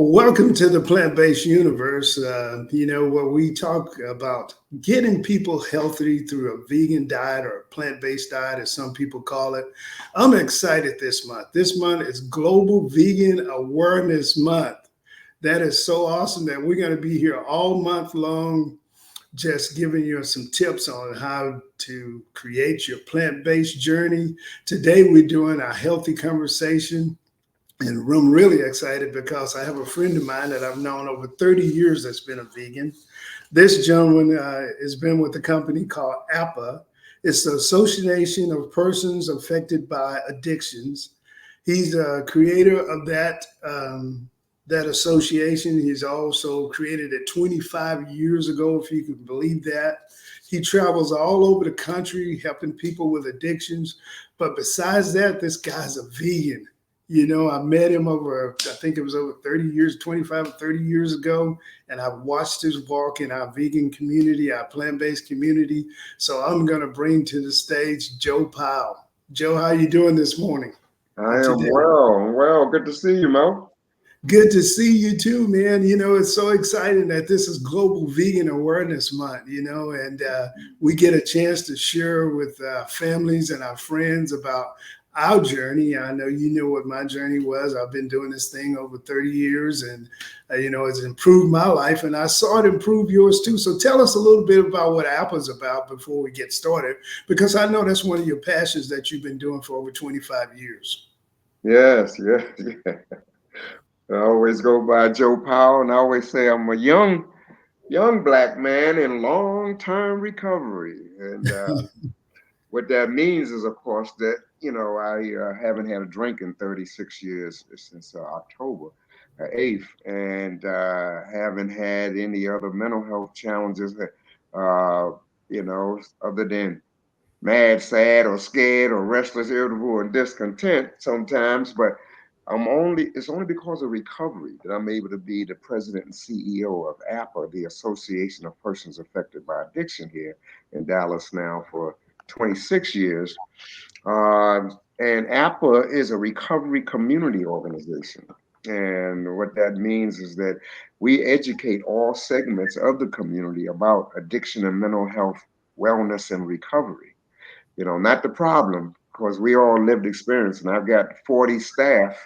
Welcome to the plant-based universe. Where we talk about getting people healthy through a vegan diet or a plant-based diet, as some people call it. I'm excited this month. This month is Global Vegan Awareness Month. That is so awesome that we're going to be here all month long, just giving you some tips on how to create your plant-based journey. Today, we're doing a healthy conversation. And I'm really excited because I have a friend of mine that I've known over 30 years that's been a vegan. This gentleman has been with a company called APAA. It's the Association of Persons Affected by Addictions. He's a creator of that association. He's also created it 25 years ago, if you can believe that. He travels all over the country helping people with addictions. But besides that, this guy's a vegan. I met him I think it was over 30 years, 25 or 30 years ago, and I've watched his walk in our vegan community, our plant-based community. So I'm going to bring to the stage Joe Powell. Joe, how are you doing this morning? I am well. Good to see you, Mo. Good to see you too, man. It's so exciting that this is Global Vegan Awareness Month, and we get a chance to share with families and our friends about our journey. I know you know what my journey was. I've been doing this thing over 30 years and, it's improved my life, and I saw it improve yours too. So tell us a little bit about what APAA's about before we get started, because I know that's one of your passions that you've been doing for over 25 years. Yes. I always go by Joe Powell, and I always say I'm a young black man in long-term recovery. And what that means is, of course, that I haven't had a drink in 36 years since October 8th, and haven't had any other mental health challenges. Other than mad, sad, or scared, or restless, irritable, and discontent sometimes. But it's only because of recovery that I'm able to be the president and CEO of APAA, the Association of Persons Affected by Addiction, here in Dallas now for 26 years. And APAA is a recovery community organization. And what that means is that we educate all segments of the community about addiction and mental health, wellness, and recovery. Not the problem, because we all lived experience. And I've got 40 staff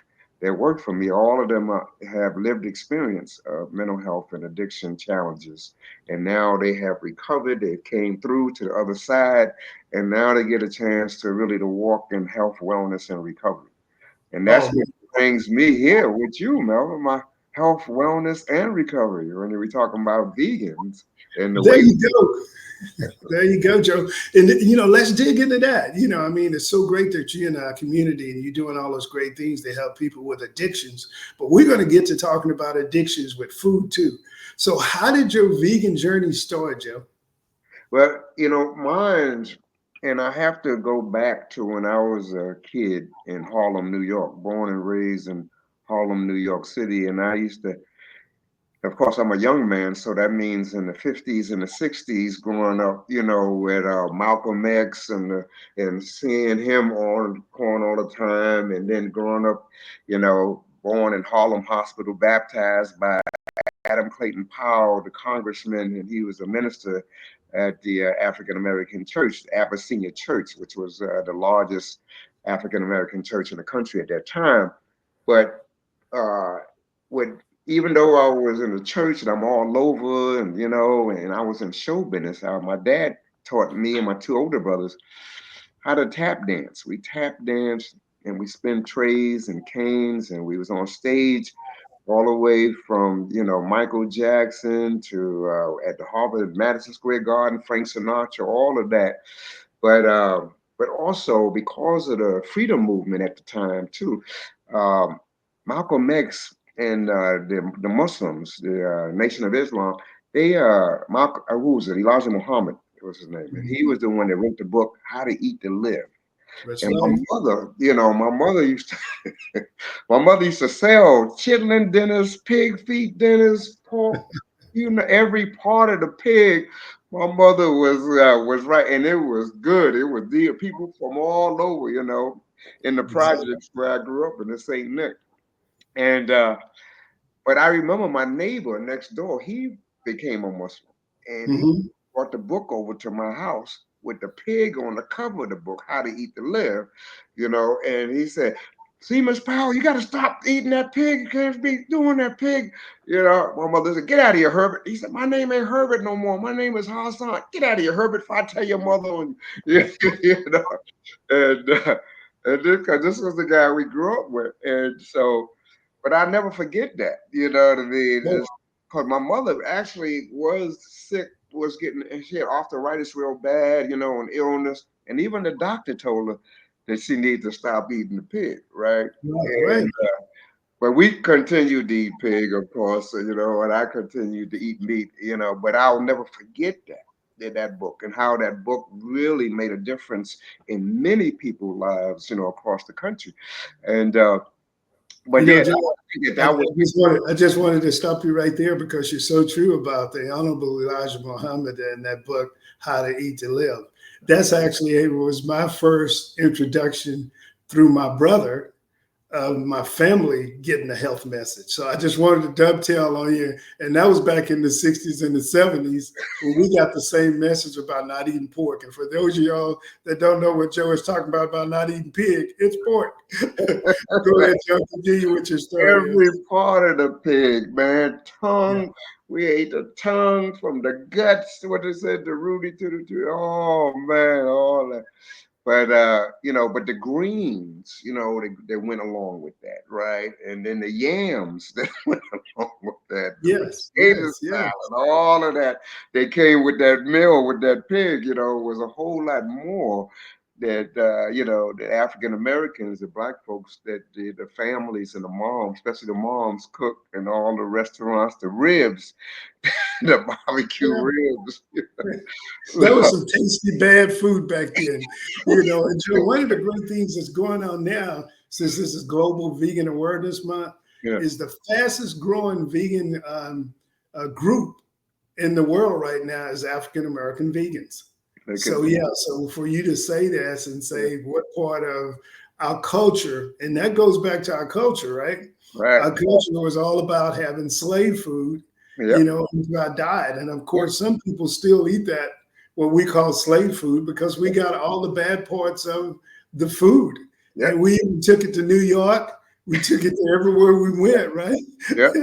that work for me. All of them have lived experience of mental health and addiction challenges. And now they have recovered. They came through to the other side. And now they get a chance to really to walk in health, wellness, and recovery. And that's what brings me here with you, Melvin, my health, wellness, and recovery. When we're talking about vegans and the There way. you go. There you go, Joe. And, let's dig into that. It's so great that you're in our community and you're doing all those great things to help people with addictions. But we're going to get to talking about addictions with food too. So how did your vegan journey start, Joe? Well, mine, and I have to go back to when I was a kid in Harlem, New York, born and raised in Harlem, New York City. And I used to, of course, I'm a young man, so that means in the 50s and the 60s, growing up, with Malcolm X and seeing him on all the time, and then growing up, born in Harlem Hospital, baptized by Adam Clayton Powell, the congressman, and he was a minister at the African American Church, the Abyssinia Church, which was the largest African American church in the country at that time. But uh, with even though I was in the church and I'm all over, and I was in show business, my dad taught me and my two older brothers how to tap dance. We tap danced and we spin trays and canes, and we was on stage all the way from Michael Jackson to at the Harvard Madison Square Garden, Frank Sinatra, all of that. But also because of the freedom movement at the time too, um, Malcolm X and the Muslims, the Nation of Islam, they Malcolm, who was it? Elijah Muhammad was his name, and he was the one that wrote the book How to Eat to Live. That's And right. my mother used to, my mother used to sell chitlin dinners, pig feet dinners, pork, every part of the pig. My mother was right, and it was good. It was the people from all over, in the Exactly. projects where I grew up in the St. Nick. And But I remember my neighbor next door, he became a Muslim. And he Hmm. brought the book over to my house with the pig on the cover of the book, How to Eat to Live, and he said, see, Miss Powell, you got to stop eating that pig. You can't be doing that pig. My mother said, get out of here, Herbert. He said, my name ain't Herbert no more. My name is Hassan. Get out of here, Herbert, if I tell your mother. And, you know, and this was the guy we grew up with. And so, but I never forget that, you know what I mean? Oh, Because my mother actually was sick, and she had arthritis real bad, an illness. And even the doctor told her that she needed to stop eating the pig, right? right, right. And but we continued to eat pig, of course, and I continued to eat meat, but I'll never forget that book and how that book really made a difference in many people's lives, across the country. And but yeah, Joe, I, that was I just wanted to stop you right there because you're so true about the Honorable Elijah Muhammad and that book, How to Eat to Live. That's actually it was my first introduction through my brother of my family getting a health message. So I just wanted to dovetail on you. And that was back in the 60s and the 70s when we got the same message about not eating pork. And for those of y'all that don't know what Joe is talking about not eating pig, it's pork. Go ahead, Joe, continue with your story. every part of the pig, man. Yeah. Tongue. We ate the tongue from the guts. What they said, the Rudy to the. Oh man, all that. But the greens, they went along with that, right? And then the yams that went along with that, the Yes, potato yes, yes. salad, all of that, they came with that meal with that pig, was a whole lot more that the African Americans, the black folks, that the families and the moms, especially the moms, cooked in all the restaurants, the ribs, the barbecue Yeah. ribs. That was some tasty bad food back then. And Joe, one of the great things that's going on now, since this is Global Vegan Awareness Month, Yeah, is the fastest growing vegan group in the world right now is African American vegans. look at So yeah, so for you to say this and yeah, say what part of our culture, and that goes back to our culture, right? right. Our culture was all about having slave food, Yep. into our diet. And of Yep. course, some people still eat that, what we call slave food, because we got all the bad parts of the food. Yep. And we even took it to New York. We took it to everywhere we went, right? Yep.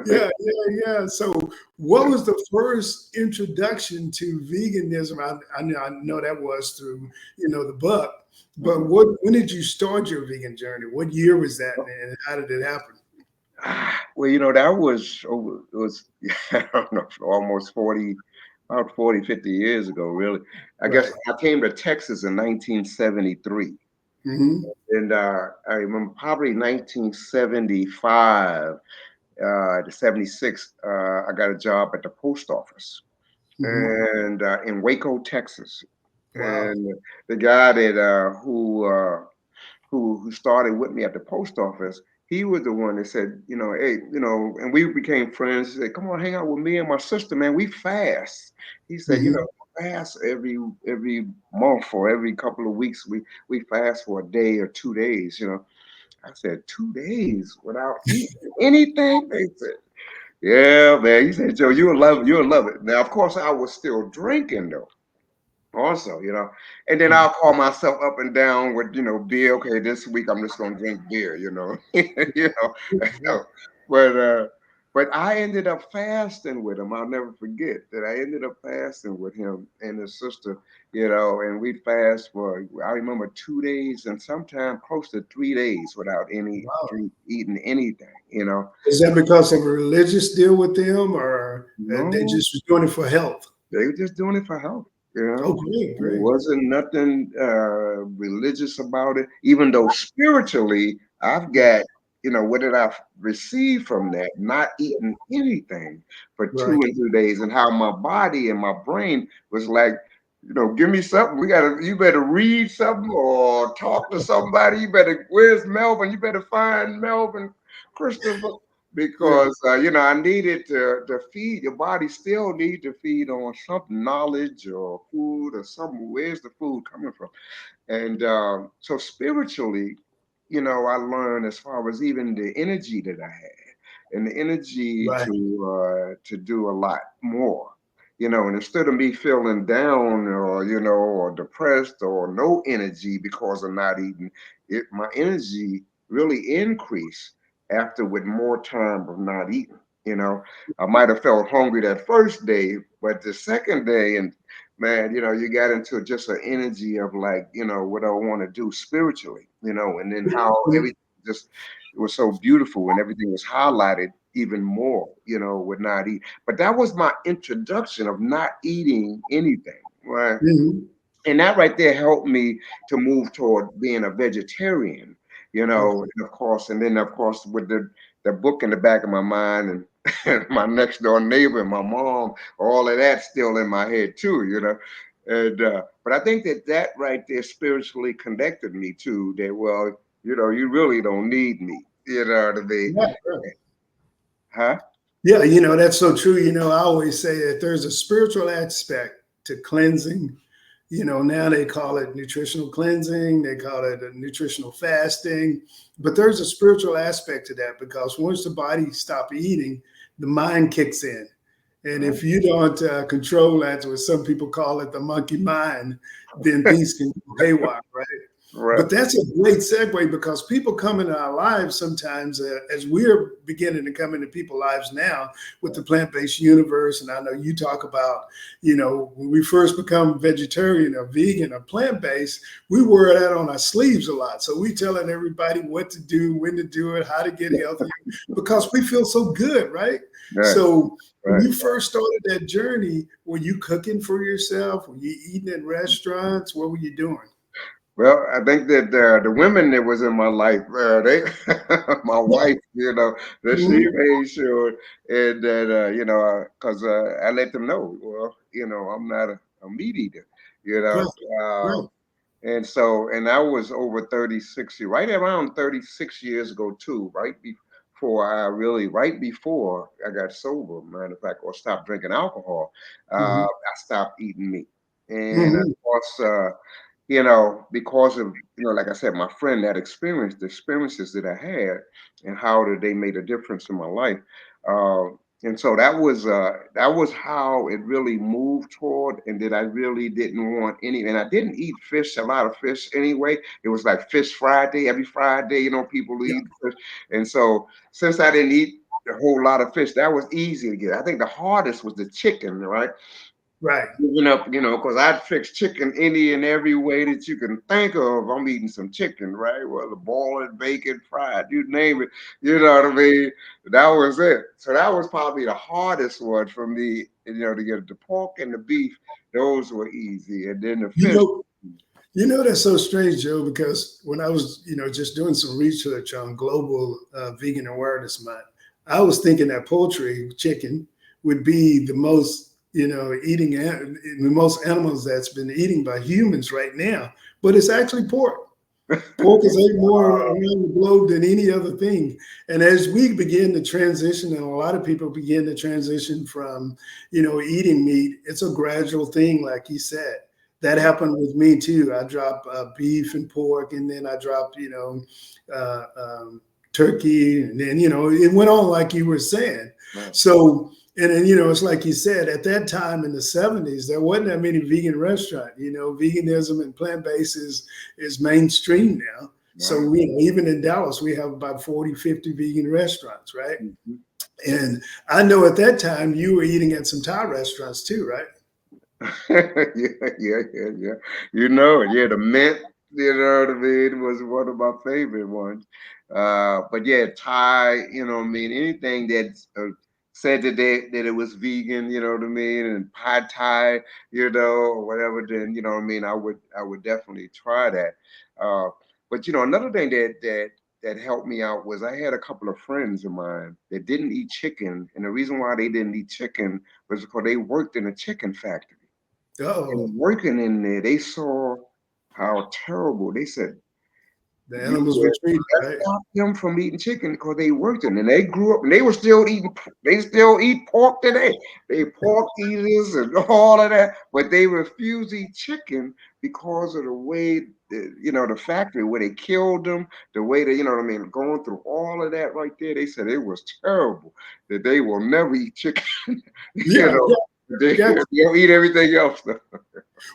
Yeah, yeah, yeah. So, what was the first introduction to veganism? I know that was through, the book. But Mhm. when did you start your vegan journey? What year was that, and how did it happen? Well, that was over, it was, I don't know, almost 40, about 40, 50 years ago, really. I guess Right. I came to Texas in 1973. Hmm. And I remember probably 1975 to 76, I got a job at the post office Hmm. and in Waco, Texas. Wow. And the guy that who started with me at the post office, he was the one that said, hey, and we became friends. He said, come on, hang out with me and my sister, man. We fast. He said, Hmm. fast every month or every couple of weeks. We fast for a day or 2 days. I said, 2 days without eating anything. They said, yeah, man. He said, Joe, you'll love it. Now, of course, I was still drinking though also, and then I'll call myself up and down with, beer. Okay, this week I'm just gonna drink beer, Right. but but I ended up fasting with him. I'll never forget that I ended up fasting with him and his sister, and we fast for, I remember, 2 days and sometimes close to 3 days without Wow. eating anything. Is that because of a religious deal with them, or they No, just was doing it for health? they were just doing it for health, you Oh, know. great, There great. wasn't nothing religious about it, even though spiritually I've Yeah. got, what did I receive from that? Not eating anything for two Right. and 3 days, and how my body and my brain was like, give me something. You better read something or talk to somebody. Where's Melvin? You better find Melvin Christopher Yeah. because I needed to feed your body. Still need to feed on something, knowledge or food or something. Where's the food coming from? And so spiritually, I learned as far as even the energy that I had. and the energy Right. to do a lot more. And instead of me feeling down or or depressed or no energy because of not eating, my energy really increased after with more time of not eating. I might have felt hungry that first day, but the second day, and man, you got into just an energy of like, what I want to do spiritually, and then how everything just it was so beautiful and everything was highlighted even more, with not eat. But that was my introduction of not eating anything, right? Mhm. And that right there helped me to move toward being a vegetarian, Okay. and of course, with the book in the back of my mind and my next door neighbor and my mom, all of that still in my head too, And but I think that right there spiritually connected me to that. Well, you really don't need me, to be, Right, right. huh? Yeah, that's so true. I always say that there's a spiritual aspect to cleansing. Now they call it nutritional cleansing, they call it a nutritional fasting, but there's a spiritual aspect to that because once the body stops eating, the mind kicks in. And Right, if you don't control that, what some people call it the monkey mind, then things can go haywire, right? right, But that's a great segue because people come into our lives sometimes as we're beginning to come into people's lives now with the plant-based universe. And I know you talk about, when we first become vegetarian or vegan or plant-based, we wear that on our sleeves a lot. So we telling everybody what to do, when to do it, how to get healthier, because we feel so good, right? right, So when right. you first started that journey, were you cooking for yourself? Were you eating in restaurants? What were you doing? Well, I think that the women that was in my life, they, my wife, that she Mhm. made sure, and that because I let them know, well, I'm not a meat eater, you Right, know, right. uh, and so, and I was over 36, right around 36 years ago too, right before I got sober, matter of fact, or stopped drinking alcohol, Mhm, I stopped eating meat, and of mhm. course. Because of, like I said, my friend that experience, the experiences that I had and how that they made a difference in my life. Uh, and so that was how it really moved toward, and that I really didn't want any, and I didn't eat fish, a lot of fish anyway. It was like Fish Friday, every Friday, people Yeah, eat fish. And so since I didn't eat a whole lot of fish, that was easy to get. I think the hardest was the chicken, right? right. Giving up, because I'd fix chicken any and every way that you can think of. I'm eating some chicken, right? Well, the boiled, bacon, fried, you name it. You know what I mean? That was it. So that was probably the hardest one for me, to get the pork and the beef. Those were easy. And then the You fish. know, that's so strange, Joe, because when I was, just doing some research on Global Vegan Awareness Month, I was thinking that poultry, chicken, would be the most, the most animals that's been eaten by humans right now. But it's actually pork. Pork is ate more around the globe than any other thing. And as we begin to transition, and a lot of people begin to transition from, eating meat, it's a gradual thing, like you said. That happened with me too. I dropped beef and pork, and then I dropped, uh, turkey, and then, it went on like you were saying. Right. So, and then, it's like you said, at that time in the 70s, there wasn't that many vegan restaurants. Veganism and plant-based is mainstream now. So Right. even in Dallas, we have about 40, 50 vegan restaurants, right? Mhm. And I know at that time you were eating at some Thai restaurants too, right? Yeah. Yeah, the mint, what I mean, was one of my favorite ones. But yeah, Thai, what I mean, anything that said that it was vegan, what I mean, and pad Thai, or whatever, then what I mean, I would definitely try that. Uh, but another thing that helped me out was I had a couple of friends of mine that didn't eat chicken, and the reason why they didn't eat chicken was because they worked in a chicken factory. Oh, And working in there, they saw how terrible. They said The animals were treated, That right? stopped them from eating chicken because they worked it, and they grew up and they were still eating. They still eat pork today. They pork eaters and all of that, but they refuse to eat chicken because of the way, the factory where they killed them, the way that, what I mean, going through all of that right there. They said it was terrible that they will never eat chicken. you Yeah, know, yeah, yeah. they'll eat everything else.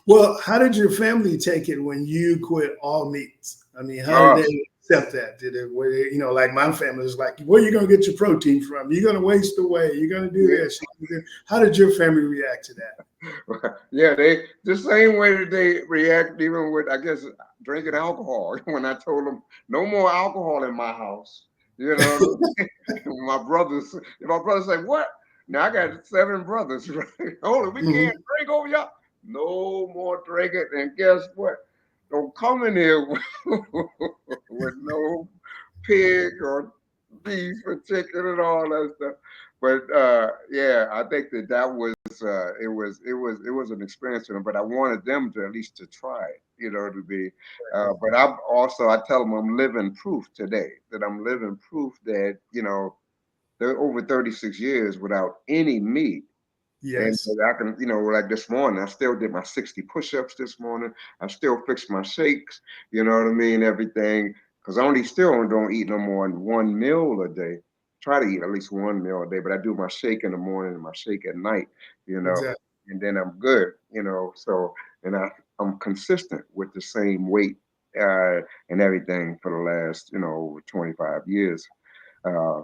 Well, how did your family take it when you quit all meats? I mean, how did Uh, they accept that? Did it, were they, like my family is like, where are you going to get your protein from? You're going to waste away. You're going to do yeah. this. How did your family react to that? Yeah, they the same way that they react even with, I guess, drinking alcohol. When I told them no more alcohol in my house, you know, my brother said, "What? Now I got 7 brothers, right? Hold on, we can't Mhm. drink over y'all. No more drinking." And guess what? Don't come in here with no pig or beef or chicken and all that stuff. But yeah, I think that was it was an experience for them. But I wanted them to at least to try it, to be. But I tell them I'm living proof today that I'm living proof that they're over 36 years without any meat. And Yes, I can, like this morning, I still did my 60 push-ups this morning. I still fixed my shakes, you know what I mean, everything. Because I still don't eat no more than one meal a day. Try to eat at least one meal a day, but I do my shake in the morning and my shake at night, exactly. and then I'm good, So, and I'm consistent with the same weight and everything for the last, over 25 years. Uh,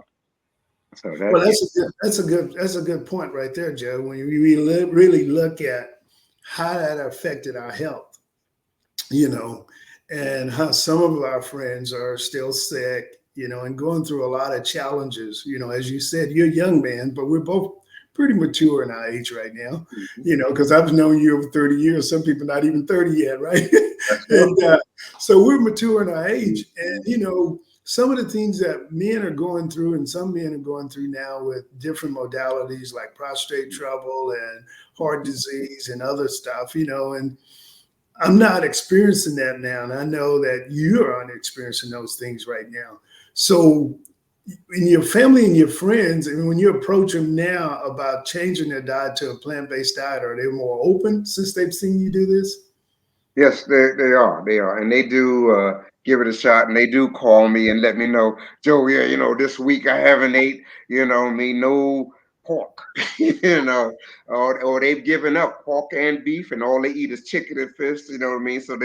so Well, that, yeah, that's a good point right there, Joe. When you really look at how that affected our health, you know, and how some of our friends are still sick, and going through a lot of challenges. As you said, you're a young man, but we're both pretty mature in our age right now, mhm, because I've known you over 30 years. Some people not even 30 yet, right? that's right. and so we're mature in our age. And, Mhm. some of the things that men are going through and some men are going through now with different modalities like prostate trouble and heart disease and other stuff, and I'm not experiencing that now, and I know that you are not experiencing those things right now. So, in your family and your friends, and when you approach them now about changing their diet to a plant-based diet, are they more open since they've seen you do this? Yes, they are, and they do give it a shot, and they do call me and let me know, Joe. Yeah, this week I haven't ate, no pork, or they've given up pork and beef, and all they eat is chicken and fish. You know what I mean? So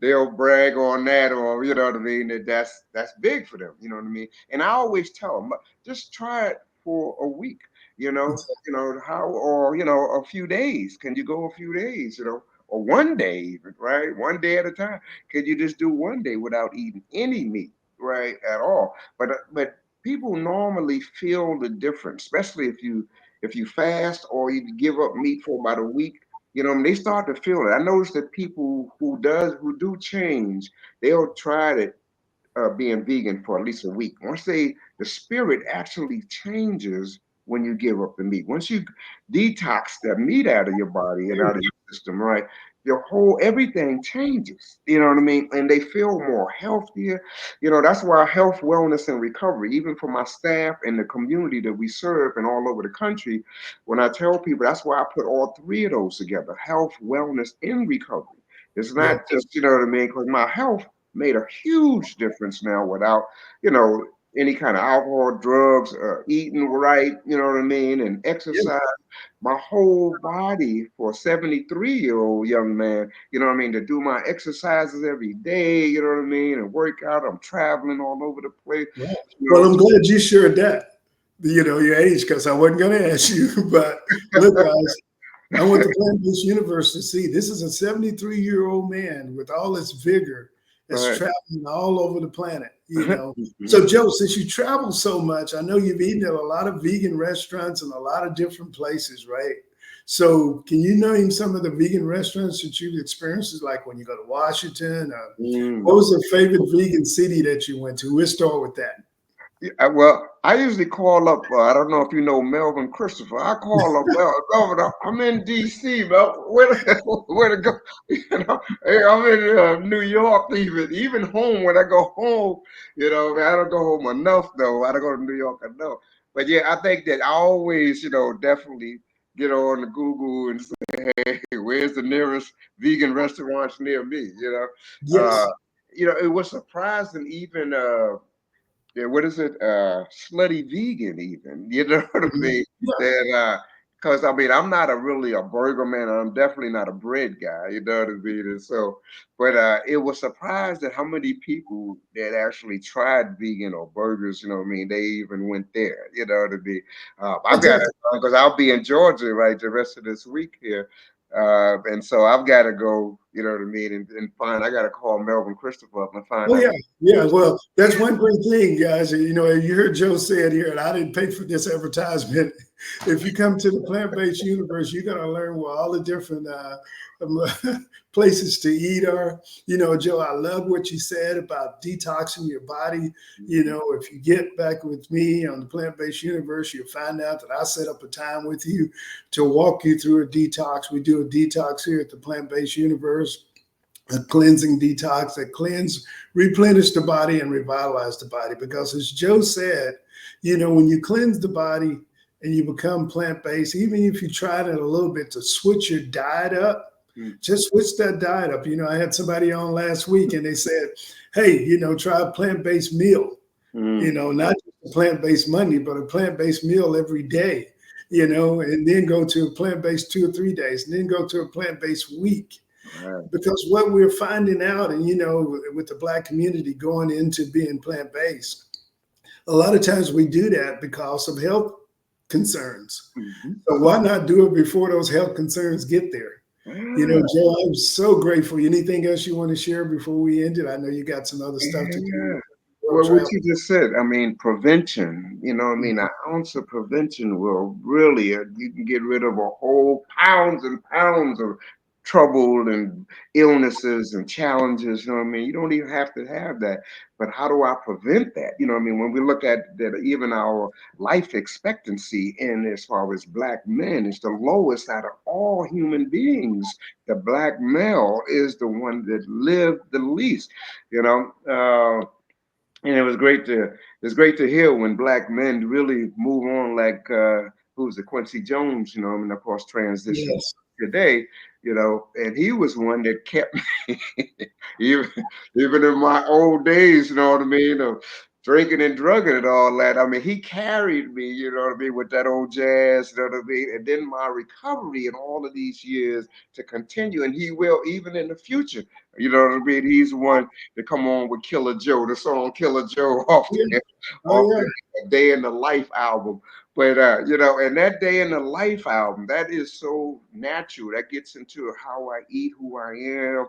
they'll brag on that, or you know what I mean. That's big for them. You know what I mean? And I always tell them, just try it for a week. How, or a few days. Can you go a few days? Or one day even, right? One day at a time. Could you just do one day without eating any meat, right, at all? But people normally feel the difference, especially if you fast or you give up meat for about a week. They start to feel it. I notice that people who do change, they'll try to being vegan for at least a week. The spirit actually changes when you give up the meat. Once you detox that meat out of your body and out of your system, right? Your whole everything changes. You know what I mean? And they feel more healthier. That's why health, wellness, and recovery, even for my staff and the community that we serve and all over the country, when I tell people, that's why I put all three of those together: health, wellness, and recovery. It's Yeah, not just, you know what I mean? Because my health made a huge difference now without, you know, any kind of alcohol, drugs, eating right, you know what I mean, and yeah, exercise. My whole body for a 73-year-old young man, you know what I mean, to do my exercises every day, you know what I mean, and work out. I'm traveling all over the place, right. you Well, know. I'm glad you shared that, your age, because I wasn't going to ask you. But look, guys, I want the plant-based universe to see this is a 73-year-old man with all this vigor that's Right. traveling. All over the planet. So, Joe, since you travel so much, I know you've eaten at a lot of vegan restaurants in a lot of different places, right? So, can you name some of the vegan restaurants that you've experienced, like when you go to Washington? What Mm. was the favorite vegan city that you went to? We'll start with that. Yeah, well, I usually call up, I don't know if you know Melvin Christopher. I call up, Melvin, I'm in D.C., Mel. Where to go? You know, hey, I'm in New York, even home. When I go home, I don't go home enough, though. I don't go to New York enough. But yeah, I think that I always, definitely get on the Google and say, hey, where's the nearest vegan restaurants near me? Yes. It was surprising even. Yeah, what is it? Slutty vegan, even. You know what I Mhm. mean? Yeah. That because I mean, I'm not really a burger man. I'm definitely not a bread guy. You know what I mean? And so, but it was surprised at how many people that actually tried vegan or burgers. You know what I mean? They even went there. You know what I mean? I've got Exactly. to because I'll be in Georgia right the rest of this week here. And so I've got to go, you know what I mean, and find. I got to call Melvin Christopher up and find Oh out. yeah, yeah. Well, that's one great thing, guys. You know, you heard Joe say it here, and I didn't pay for this advertisement. If you come to the plant-based universe, you're gonna learn where all the different places to eat are. You know, Joe, I love what you said about detoxing your body. You know, if you get back with me on the plant-based universe, you'll find out that I set up a time with you to walk you through a detox. We do a detox here at the plant-based universe, a cleansing detox that replenish the body and revitalize the body. Because as Joe said, you know, when you cleanse the body and you become plant-based, even if you tried it a little bit to switch your diet up, Mm, just switch that diet up. You know, I had somebody on last week and they said, hey, you know, try a plant-based meal, you mm, know, not just a plant-based Monday, but a plant-based meal every day, you know, and then go to a plant-based 2 or 3 days, and then go to a plant-based week. right. Because what we're finding out, and you know, with the Black community going into being plant-based, a lot of times we do that because of health concerns. Mhm. So why not do it before those health concerns get there? You know, Yeah, Joe, I'm so grateful. Anything else you want to share before we end it? I know you got some other stuff to do. yeah. World Well, what travel. you just said, I mean, prevention, an ounce of prevention will really, you can get rid of a whole pounds and pounds of trouble and illnesses and challenges. You know what I mean? You don't even have to have that. But how do I prevent that? You know what I mean? When we look at that, even our life expectancy in as far as Black men is the lowest out of all human beings. The Black male is the one that lived the least, you know. And it was great to hear when Black men really move on, like who's it, Quincy Jones, and of course transition Yes. today, and he was one that kept me even even in my old days, you know what I mean, of drinking and drugging and all that. I mean, he carried me, you know what I mean, with that old jazz, you know what I mean, and then my recovery in all of these years to continue, and he will even in the future, you know what I mean. He's one to come on with Killer Joe, the song Killer Joe off Yeah. the Oh off yeah. the Day in the Life album. But and that Day in the Life album, that is so natural. That gets into how I eat, who I am,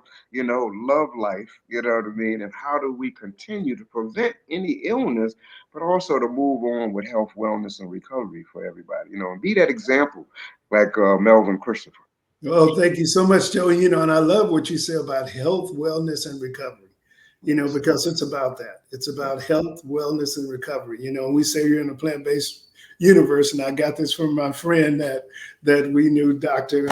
love life, you know what I mean? And how do we continue to prevent any illness, but also to move on with health, wellness, and recovery for everybody, and be that example like Melvin Christopher. Well, thank you so much, Joey. You know, and I love what you say about health, wellness, and recovery, you know, Yes. because it's about that. It's about health, wellness, and recovery. You know, we say you're in a plant-based universe, and I got this from my friend that we knew, Dr.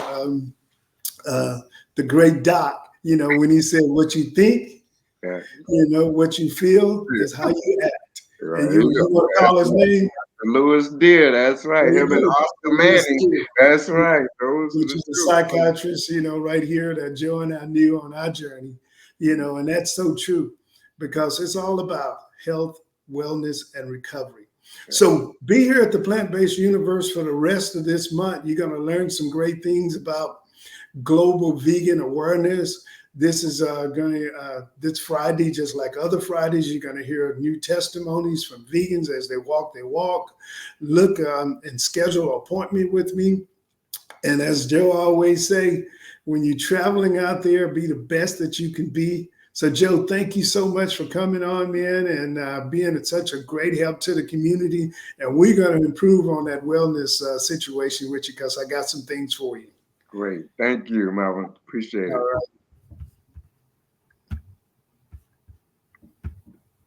Uh, the great Doc, you know, when he said, what you think, Yeah. you know, what you feel is how you act. And Right. you want to call his name? Lewis Deer, that's right. There you Him and go, Oscar Dr. Lewis Manning, Stewart, that's right. Those are which the is a two. psychiatrist, you know, right here that Joe and I knew on our journey, you know, and that's so true because it's all about health, wellness, and recovery. So be here at the Plant Based Universe for the rest of this month. You're going to learn some great things about global vegan awareness. This is this Friday, just like other Fridays, you're going to hear new testimonies from vegans as they walk their walk. Look and schedule an appointment with me. And as Joe always say, when you're traveling out there, be the best that you can be. So Joe, thank you so much for coming on, man, and being such a great help to the community. And we're going to improve on that wellness situation with you because I got some things for you. Great. Thank you, Melvin. Appreciate All it. right.